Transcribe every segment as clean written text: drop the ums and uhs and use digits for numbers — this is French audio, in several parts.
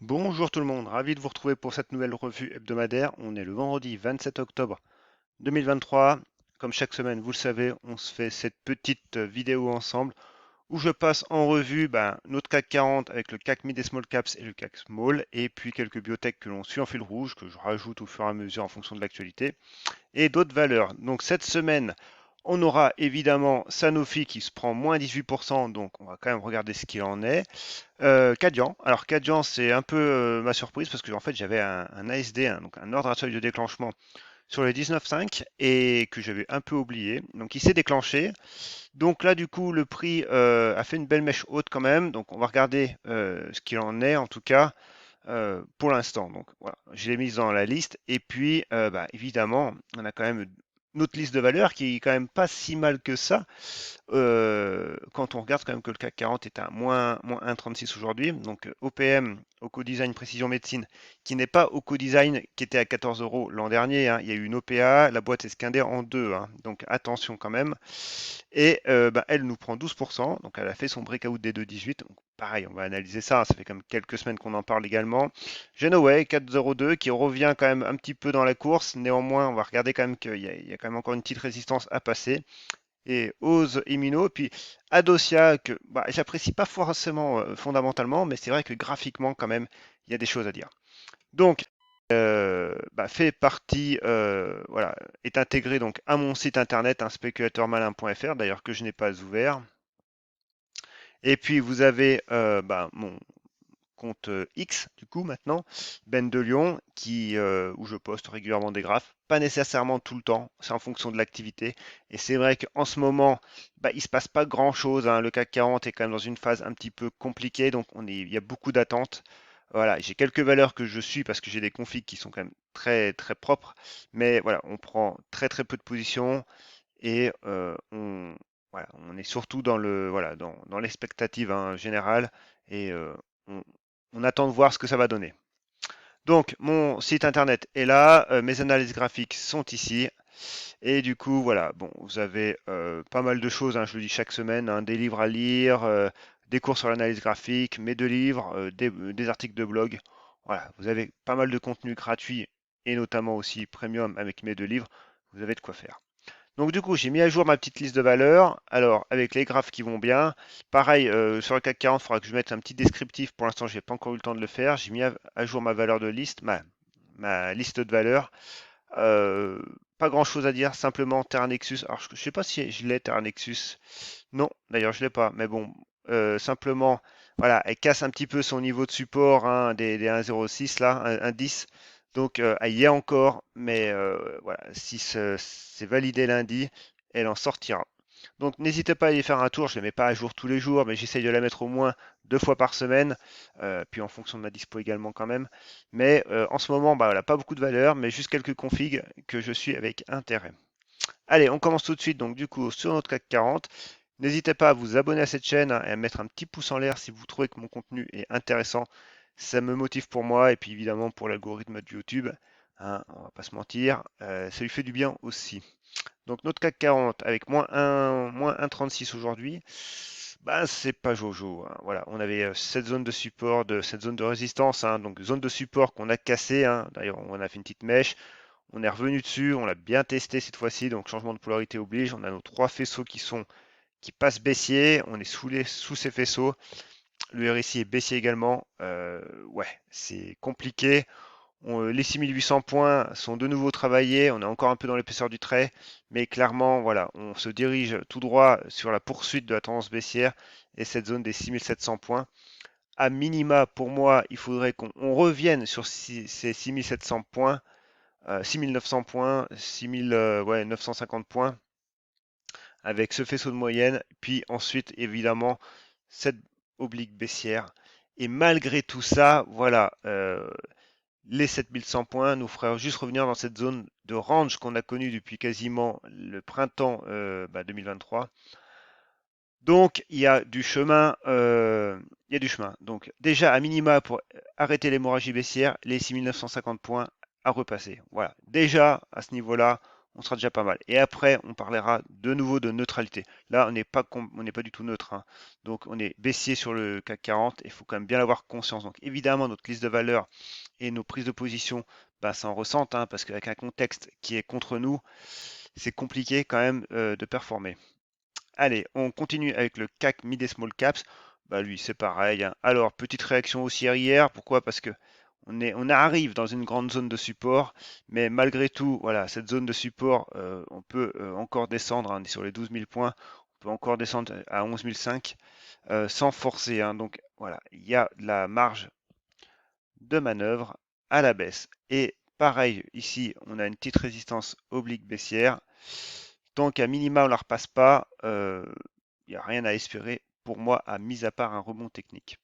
Bonjour tout le monde, ravi de vous retrouver pour cette nouvelle revue hebdomadaire. On est le vendredi 27 octobre 2023. Comme chaque semaine, vous le savez, on se fait cette petite vidéo ensemble où je passe en revue notre CAC 40 avec le CAC Mid et Small Caps et le CAC Small, et puis quelques biotech que l'on suit en fil rouge, que je rajoute au fur et à mesure en fonction de l'actualité, et d'autres valeurs. Donc cette semaine, on aura évidemment Sanofi qui se prend moins 18%, donc on va quand même regarder ce qu'il en est. Kadian. Alors Kadian, c'est un peu ma surprise parce que en fait j'avais un ASD, donc un ordre à seuil de déclenchement sur les 19,5 et que j'avais un peu oublié. Donc il s'est déclenché. Donc là du coup le prix a fait une belle mèche haute quand même. Donc on va regarder ce qu'il en est en tout cas pour l'instant. Donc voilà, je l'ai mise dans la liste. Et puis évidemment, on a quand même notre liste de valeurs qui est quand même pas si mal que ça. Quand on regarde quand même que le CAC 40 est à moins 1,36 aujourd'hui, donc OPM, Oco-Design Précision Médecine, qui n'est pas Oco-Design qui était à 14 euros l'an dernier, hein. Il y a eu une OPA, la boîte est scindée en deux, hein. Donc attention quand même. Et elle nous prend 12%, donc elle a fait son breakout des 2,18. Donc, pareil, on va analyser ça, hein. Ça fait quand même quelques semaines qu'on en parle également. Genoway 4,02 qui revient quand même un petit peu dans la course. Néanmoins, on va regarder quand même qu'il y a quand même encore une petite résistance à passer et Ose Immuno. Puis Adosia, que j'apprécie pas forcément fondamentalement, mais c'est vrai que graphiquement, quand même, il y a des choses à dire. Donc, fait partie, voilà, est intégré donc à mon site internet, spéculateurmalin.fr, d'ailleurs que je n'ai pas ouvert. Et puis vous avez mon compte X, du coup, maintenant, Ben de Lyon, où je poste régulièrement des graphes. Pas nécessairement tout le temps, c'est en fonction de l'activité. Et c'est vrai qu'en ce moment, il ne se passe pas grand-chose, hein. Le CAC 40 est quand même dans une phase un petit peu compliquée, donc il y a beaucoup d'attentes. Voilà, j'ai quelques valeurs que je suis parce que j'ai des configs qui sont quand même très très propres, mais voilà, on prend très très peu de positions et voilà, on est surtout dans dans l'expectative, hein, générale, et on, on attend de voir ce que ça va donner. Donc, mon site internet est là, mes analyses graphiques sont ici, et du coup, voilà, bon, vous avez pas mal de choses, hein, je le dis chaque semaine, hein, des livres à lire, des cours sur l'analyse graphique, mes deux livres, des articles de blog. Voilà, vous avez pas mal de contenu gratuit et notamment aussi premium avec mes deux livres. Vous avez de quoi faire. Donc du coup, j'ai mis à jour ma petite liste de valeurs. Alors, avec les graphes qui vont bien. Pareil, sur le CAC 40, il faudra que je mette un petit descriptif. Pour l'instant, je n'ai pas encore eu le temps de le faire. J'ai mis à jour ma valeur de liste, ma liste de valeurs. Euh, Pas grand-chose à dire, simplement Terra Nexus. Alors, je ne sais pas si je l'ai, Terra Nexus. Non, d'ailleurs, je ne l'ai pas. Mais bon, simplement, voilà, elle casse un petit peu son niveau de support, hein, des 1,06 là, 1,10. Donc, elle y est encore, mais voilà, si c'est validé lundi, elle en sortira. Donc, n'hésitez pas à y faire un tour. Je ne les mets pas à jour tous les jours, mais j'essaye de la mettre au moins 2 fois par semaine, puis en fonction de ma dispo également quand même. Mais en ce moment, voilà, pas beaucoup de valeur, mais juste quelques configs que je suis avec intérêt. Allez, on commence tout de suite donc du coup sur notre CAC 40. N'hésitez pas à vous abonner à cette chaîne, hein, et à mettre un petit pouce en l'air si vous trouvez que mon contenu est intéressant. Ça me motive pour moi et puis évidemment pour l'algorithme de YouTube, hein, on va pas se mentir, ça lui fait du bien aussi. Donc notre CAC 40 avec moins 1,36 aujourd'hui, c'est pas Jojo, hein. Voilà, on avait cette zone de support, cette zone de résistance, hein, donc zone de support qu'on a cassée, hein. D'ailleurs, on a fait une petite mèche. On est revenu dessus, on l'a bien testé cette fois-ci, donc changement de polarité oblige. On a nos trois faisceaux qui passent baissier, on est sous ces faisceaux. Le RSI est baissier également. Ouais, c'est compliqué. Les 6800 points sont de nouveau travaillés, on est encore un peu dans l'épaisseur du trait, mais clairement, voilà, on se dirige tout droit sur la poursuite de la tendance baissière et cette zone des 6700 points. À minima, pour moi, il faudrait qu'on revienne sur ces 6700 points, 6900 points, 6000, ouais, 950 points, avec ce faisceau de moyenne, puis ensuite, évidemment, cette oblique baissière. Et malgré tout ça, voilà, les 7100 points nous feraient juste revenir dans cette zone de range qu'on a connue depuis quasiment le printemps 2023. Donc, il y a du chemin, il y a du chemin. Donc, déjà, à minima, pour arrêter l'hémorragie baissière, les 6950 points à repasser. Voilà. Déjà, à ce niveau-là, on sera déjà pas mal. Et après, on parlera de nouveau de neutralité. Là, on n'est pas du tout neutre, hein. Donc, on est baissier sur le CAC 40 et il faut quand même bien avoir conscience. Donc, évidemment, notre liste de valeurs et nos prises de position, bah, ça en ressentent, hein, parce qu'avec un contexte qui est contre nous, c'est compliqué quand même de performer. Allez, on continue avec le CAC Mid et Small Caps. Bah lui, c'est pareil, hein. Alors, petite réaction haussière hier. Pourquoi? Parce que on arrive dans une grande zone de support, mais malgré tout, voilà, cette zone de support, on peut encore descendre, hein, sur les 12 000 points. On peut encore descendre à 11 500 sans forcer, hein. Donc voilà, il y a de la marge de manœuvre à la baisse. Et pareil, ici, on a une petite résistance oblique baissière. Tant qu'à minima, on ne la repasse pas, il n'y a rien à espérer pour moi, mis à part un rebond technique.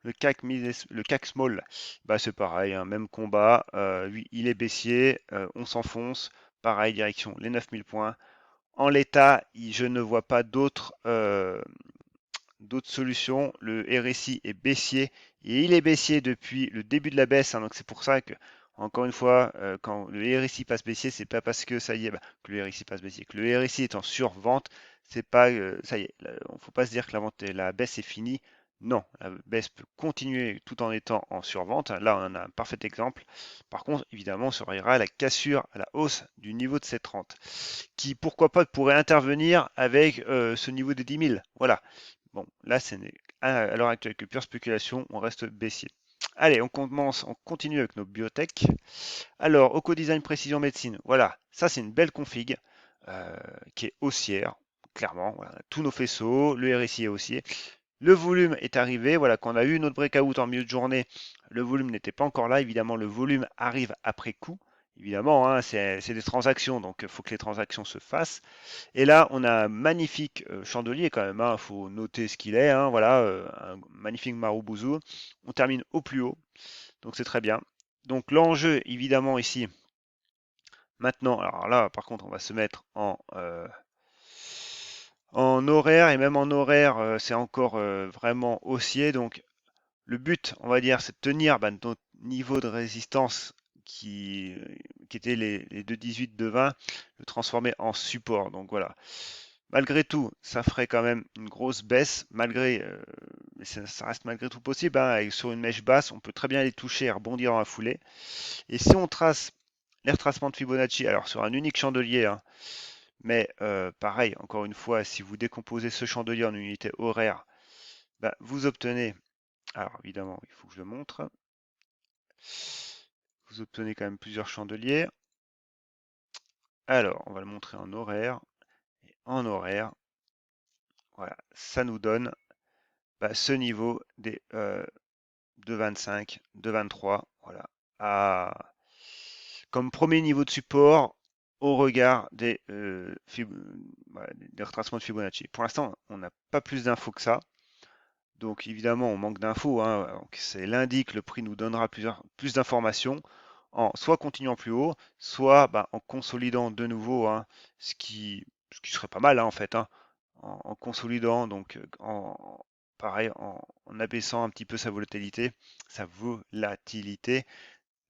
Le CAC Small, bah c'est pareil, hein, même combat. Lui, il est baissier, on s'enfonce. Pareil, direction les 9000 points. En l'état, je ne vois pas d'autres solutions. Le RSI est baissier et il est baissier depuis le début de la baisse, hein. Donc c'est pour ça que, encore une fois, quand le RSI passe baissier, c'est pas parce que ça y est, bah, que le RSI passe baissier, que le RSI est en survente, c'est pas ça y est. Il ne faut pas se dire que la baisse est finie. Non, la baisse peut continuer tout en étant en survente. Là, on en a un parfait exemple. Par contre, évidemment, on surveillera la cassure à la hausse du niveau de ces 30, qui, pourquoi pas, pourrait intervenir avec ce niveau des 10 000. Voilà. Bon, là, c'est à l'heure actuelle que pure spéculation, on reste baissier. Allez, on continue avec nos biotech. Alors, Oco-Design Précision Médecine, voilà, ça c'est une belle config qui est haussière, clairement. Voilà, tous nos faisceaux, le RSI est haussier. Le volume est arrivé, voilà, quand on a eu notre breakout en milieu de journée, le volume n'était pas encore là. Évidemment, le volume arrive après coup. Évidemment, hein, c'est des transactions, donc il faut que les transactions se fassent. Et là, on a un magnifique chandelier quand même, il faut noter ce qu'il est, hein, voilà, un magnifique Marubozu. On termine au plus haut, donc c'est très bien. Donc l'enjeu, évidemment, ici, maintenant, alors là, par contre, on va se mettre en horaire, et même en horaire, c'est encore vraiment haussier. Donc le but, on va dire, c'est de tenir notre niveau de résistance qui, qui était les 2,18, 2,20, le transformer en support. Donc voilà. Malgré tout, ça ferait quand même une grosse baisse, mais ça reste malgré tout possible, hein. Sur une mèche basse, on peut très bien les toucher et rebondir dans la foulée. Et si on trace les retracements de Fibonacci, alors sur un unique chandelier, hein, mais pareil, encore une fois, si vous décomposez ce chandelier en unité horaire, bah, vous obtenez, alors évidemment, il faut que je le montre, vous obtenez quand même plusieurs chandeliers. Alors, on va le montrer en horaire. Et en horaire, voilà, ça nous donne ce niveau des 2,25, 2,23, voilà, comme premier niveau de support au regard des retracements de Fibonacci. Pour l'instant, on n'a pas plus d'infos que ça. Donc évidemment, on manque d'infos, hein. Donc, c'est lundi que le prix nous donnera plus d'informations, en soit continuant plus haut, soit en consolidant de nouveau, hein, ce qui serait pas mal, hein, en fait, hein, en consolidant, donc pareil, en abaissant un petit peu sa volatilité,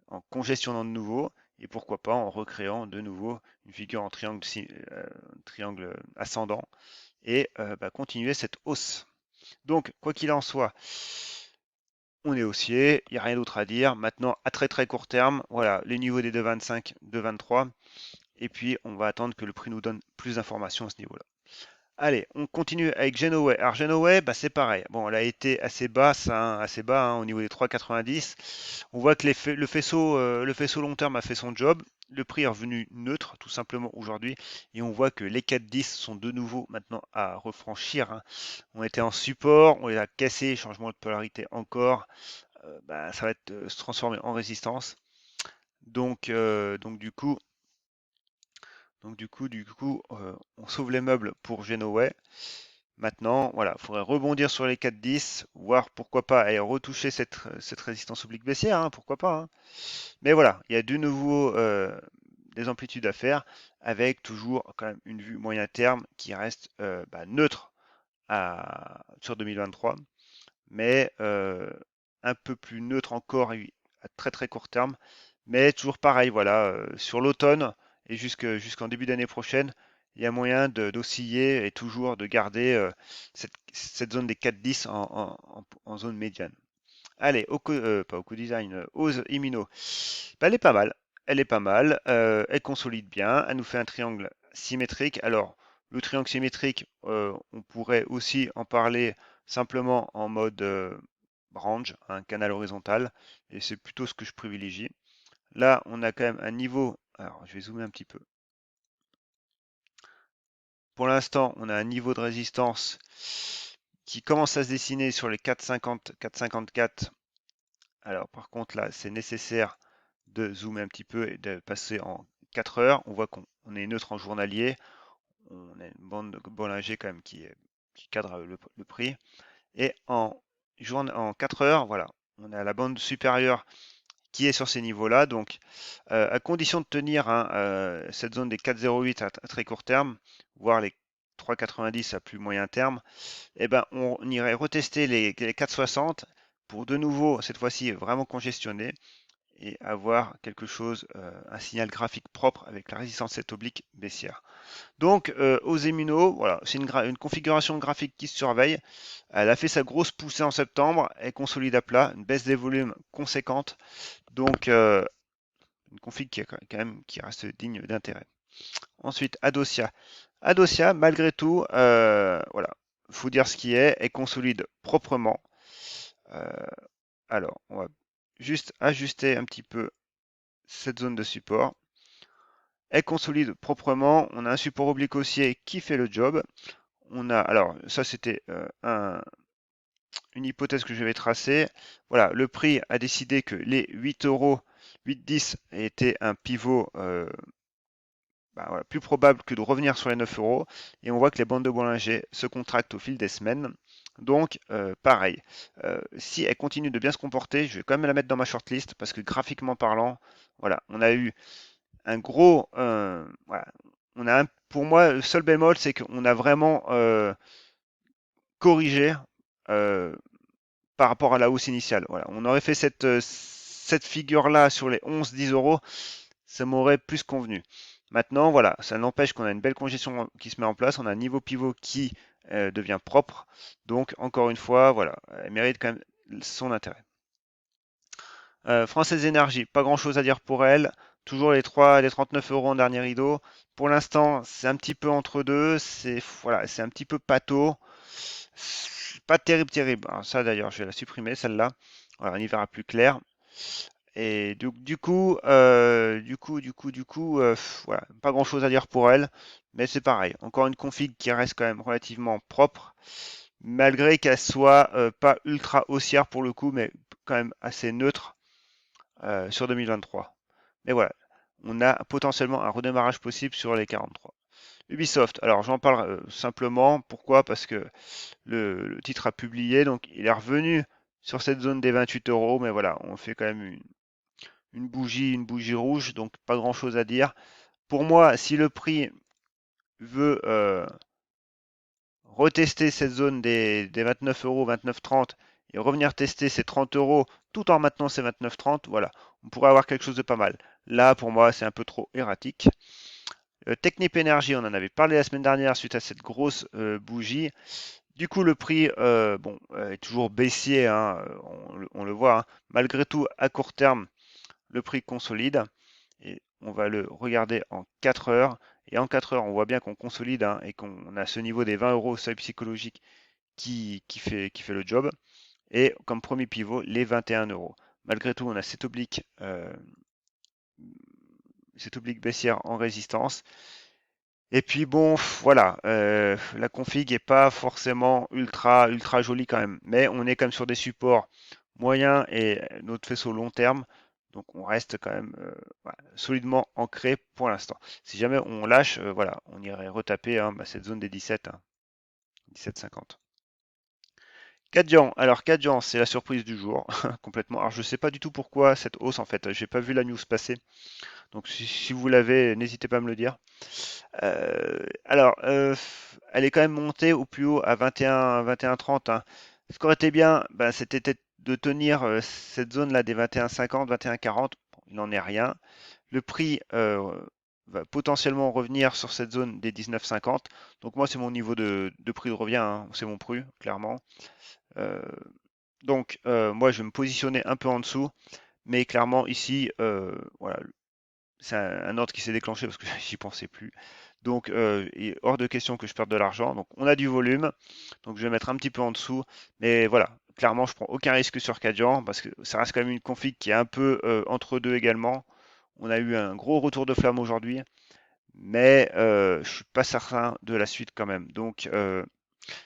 en congestionnant de nouveau, et pourquoi pas en recréant de nouveau une figure en triangle ascendant, et continuer cette hausse. Donc, quoi qu'il en soit, on est haussier, il n'y a rien d'autre à dire. Maintenant, à très très court terme, voilà, les niveaux des 2,25, 2,23, et puis on va attendre que le prix nous donne plus d'informations à ce niveau-là. Allez, on continue avec Genoway. Alors Genoway, c'est pareil. Bon, elle a été assez basse, hein, assez bas, hein, au niveau des 3,90. On voit que le faisceau long terme a fait son job. Le prix est revenu neutre, tout simplement aujourd'hui. Et on voit que les 4,10 sont de nouveau maintenant à refranchir, hein. On était en support, on les a cassés, changement de polarité encore. Ça va se transformer en résistance. Donc du coup, on sauve les meubles pour Genoway. Maintenant, voilà, il faudrait rebondir sur les 4,10, voir pourquoi pas aller retoucher cette résistance oblique baissière, hein, pourquoi pas, hein. Mais voilà, il y a de nouveau des amplitudes à faire, avec toujours quand même une vue moyen terme qui reste neutre sur 2023, mais un peu plus neutre encore à très très court terme, mais toujours pareil, voilà, sur l'automne et jusqu'en début d'année prochaine, il y a moyen d'osciller et toujours de garder cette zone des 4-10 en zone médiane. Allez, pas Oko Design, Ose Imino. Bah, elle est pas mal. Elle est pas mal. Elle consolide bien. Elle nous fait un triangle symétrique. Alors, le triangle symétrique, on pourrait aussi en parler simplement en mode branch, un canal horizontal. Et c'est plutôt ce que je privilégie. Là, on a quand même un niveau. Alors, je vais zoomer un petit peu. Pour l'instant, on a un niveau de résistance qui commence à se dessiner sur les 4,50, 4,54. Alors, par contre, là, c'est nécessaire de zoomer un petit peu et de passer en 4 heures. On voit qu'on est neutre en journalier. On a une bande de Bollinger quand même qui cadre le prix. Et en 4 heures, voilà, on a la bande supérieure qui est sur ces niveaux-là. Donc, à condition de tenir hein, cette zone des 4,08 à très court terme, voire les 3,90 à plus moyen terme, eh ben, on irait retester les 4,60 pour de nouveau, cette fois-ci, vraiment congestionner et avoir quelque chose, un signal graphique propre avec la résistance cette oblique baissière. Donc, Osemino, voilà, c'est une configuration graphique qui se surveille. Elle a fait sa grosse poussée en septembre, elle consolide à plat, une baisse des volumes conséquente. Donc, une config quand même qui reste digne d'intérêt. Ensuite, Adosia. Adosia, malgré tout, voilà, faut dire ce qui est, elle consolide proprement. Euh, alors, on va juste ajuster un petit peu cette zone de support. Elle consolide proprement. On a un support oblique haussier qui fait le job. On a, alors, ça c'était une hypothèse que je vais tracer. Voilà, le prix a décidé que les 8 euros, 8,10 était un pivot voilà, plus probable que de revenir sur les 9 euros. Et on voit que les bandes de Bollinger se contractent au fil des semaines. Donc, pareil, si elle continue de bien se comporter, je vais quand même la mettre dans ma shortlist parce que graphiquement parlant, voilà, on a eu un gros. Voilà, pour moi, le seul bémol, c'est qu'on a vraiment corrigé euh, par rapport à la hausse initiale. Voilà, on aurait fait cette figure-là sur les 11-10 euros, ça m'aurait plus convenu. Maintenant, voilà, ça n'empêche qu'on a une belle congestion qui se met en place, on a un niveau pivot qui devient propre. Donc, encore une fois, voilà, elle mérite quand même son intérêt. Française Énergie, pas grand chose à dire pour elle. Toujours les 39 euros en dernier rideau. Pour l'instant, c'est un petit peu entre deux. C'est voilà, c'est un petit peu pâteau. Pas terrible, terrible. Alors ça d'ailleurs, je vais la supprimer celle-là. Voilà, on y verra plus clair. Et voilà, pas grand-chose à dire pour elle. Mais c'est pareil. Encore une config qui reste quand même relativement propre, malgré qu'elle soit pas ultra haussière pour le coup, mais quand même assez neutre sur 2023. Mais voilà, on a potentiellement un redémarrage possible sur les 43. Ubisoft, alors j'en parle simplement, pourquoi? Parce que le titre a publié, donc il est revenu sur cette zone des 28 euros, mais voilà, on fait quand même une bougie rouge, donc pas grand chose à dire. Pour moi, si le prix veut retester cette zone des 29 euros, 29,30 et revenir tester ces 30 euros tout en maintenant ces 29,30, voilà, on pourrait avoir quelque chose de pas mal. Là, pour moi, c'est un peu trop erratique. Technip Energy, on en avait parlé la semaine dernière suite à cette grosse bougie. Du coup, le prix est toujours baissier, hein, on le voit. Hein. Malgré tout, à court terme, le prix consolide. Et on va le regarder en 4 heures. Et en 4 heures, on voit bien qu'on consolide hein, et qu'on a ce niveau des 20 euros seuil psychologique qui fait le job. Et comme premier pivot, les 21 euros. Malgré tout, on a cette oblique baissière en résistance. Et puis bon, voilà, la config est pas forcément ultra jolie quand même, mais on est quand même sur des supports moyens et notre faisceau long terme, donc on reste quand même voilà, solidement ancré pour l'instant. Si jamais on lâche, voilà, on irait retaper hein, cette zone des 17, hein, 17,50. Kadian, alors Kadian, c'est la surprise du jour, complètement. Alors je sais pas du tout pourquoi cette hausse en fait, j'ai pas vu la news passer, donc si vous l'avez, n'hésitez pas à me le dire. Elle est quand même montée au plus haut à 21, 21,30. Hein. Ce qui aurait été bien, ben, c'était de tenir cette zone-là des 21,50, 21,40. Bon, il n'en est rien. Le prix va potentiellement revenir sur cette zone des 19,50. Donc moi, c'est mon niveau de prix de revient, hein, c'est mon prix, clairement. Euh, moi, je vais me positionner un peu en dessous, mais clairement ici, voilà, c'est un ordre qui s'est déclenché parce que j'y pensais plus. Donc, il est hors de question que je perde de l'argent. Donc, on a du volume. Donc, je vais mettre un petit peu en dessous. Mais voilà, clairement, je prends aucun risque sur Kadian parce que ça reste quand même une config qui est un peu entre deux également. On a eu un gros retour de flamme aujourd'hui, mais je suis pas certain de la suite quand même. Donc,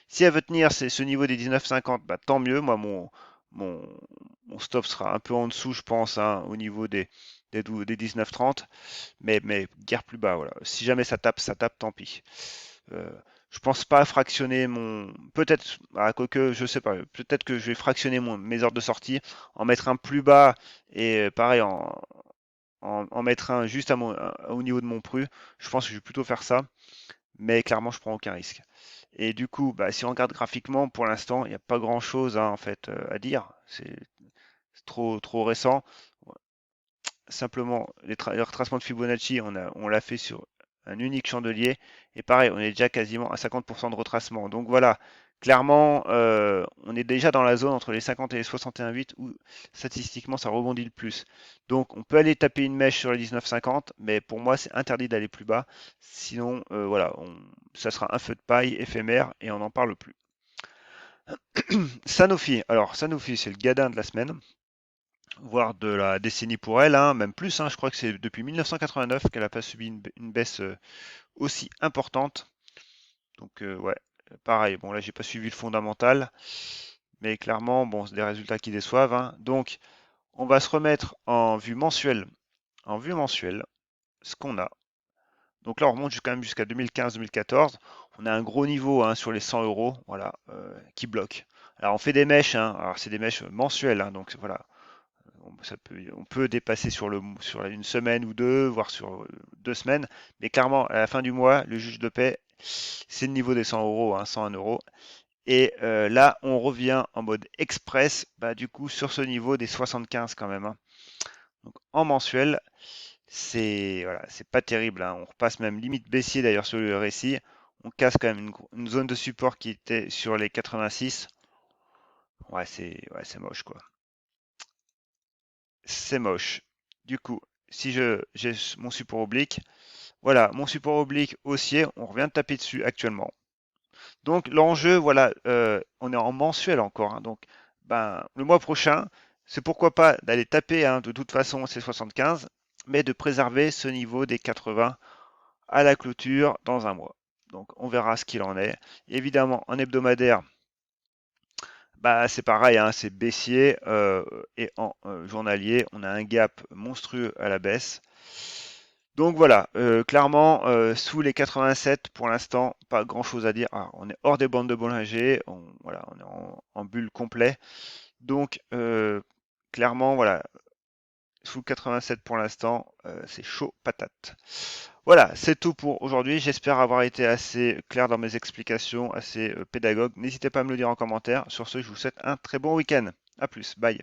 si elle veut tenir ce niveau des 19,50, bah, tant mieux. Moi, mon, mon stop sera un peu en dessous, je pense, hein, au niveau des 19,30. Mais guère plus bas, voilà. Si jamais ça tape, tant pis. Euh, je pense pas fractionner mon. Peut-être, quoique, je sais pas. Peut-être que je vais fractionner mes heures de sortie, en mettre un plus bas et pareil, en mettre un juste au niveau de mon cru. Je pense que je vais plutôt faire ça, mais clairement, je prends aucun risque. Et du coup, bah, si on regarde graphiquement, pour l'instant, il n'y a pas grand-chose hein, en fait à dire. C'est trop récent. Simplement, les retracements de Fibonacci, on l'a fait sur un unique chandelier. Et pareil, on est déjà quasiment à 50% de retracement. Donc voilà, clairement, on est déjà dans la zone entre les 50 et les 61,8 où statistiquement ça rebondit le plus. Donc on peut aller taper une mèche sur les 19,50, mais pour moi c'est interdit d'aller plus bas. Sinon, voilà, ça sera un feu de paille éphémère et on n'en parle plus. Sanofi, alors Sanofi c'est le gadin de la semaine, voire de la décennie pour elle, hein, même plus, hein, je crois que c'est depuis 1989 qu'elle n'a pas subi une baisse aussi importante. Donc ouais, pareil, bon là j'ai pas suivi le fondamental, mais clairement, bon, c'est des résultats qui déçoivent, hein. Donc on va se remettre en vue mensuelle. En vue mensuelle, ce qu'on a. Donc là on remonte quand même jusqu'à 2015-2014. On a un gros niveau hein, sur les 100 euros, voilà, qui bloque. Alors on fait des mèches, hein, alors c'est des mèches mensuelles, hein, donc voilà, on peut dépasser sur une semaine ou deux, voire sur 2 semaines. Mais clairement, à la fin du mois, le juge de paix, c'est le niveau des 100 euros, hein, 101 euros. Et là, on revient en mode express, bah, du coup, sur ce niveau des 75 quand même, hein. Donc, en mensuel, c'est voilà, c'est pas terrible, hein. On repasse même limite baissier d'ailleurs sur le RSI. On casse quand même une zone de support qui était sur les 86. Ouais, c'est moche quoi. C'est moche. Du coup, si j'ai mon support oblique, voilà, mon support oblique haussier, on revient de taper dessus actuellement. Donc l'enjeu, voilà, on est en mensuel encore, hein, donc ben, le mois prochain, c'est pourquoi pas d'aller taper hein, de toute façon ces 75, mais de préserver ce niveau des 80 à la clôture dans un mois. Donc on verra ce qu'il en est. Évidemment, en hebdomadaire, bah, c'est pareil, hein, c'est baissier et en journalier, on a un gap monstrueux à la baisse. Donc voilà, clairement, sous les 87 pour l'instant, pas grand-chose à dire. Ah, on est hors des bandes de Bollinger, voilà, on est en bulle complet. Donc clairement, voilà, sous 87 pour l'instant, c'est chaud patate. Voilà, c'est tout pour aujourd'hui. J'espère avoir été assez clair dans mes explications, assez pédagogue. N'hésitez pas à me le dire en commentaire. Sur ce, je vous souhaite un très bon week-end. À plus, bye.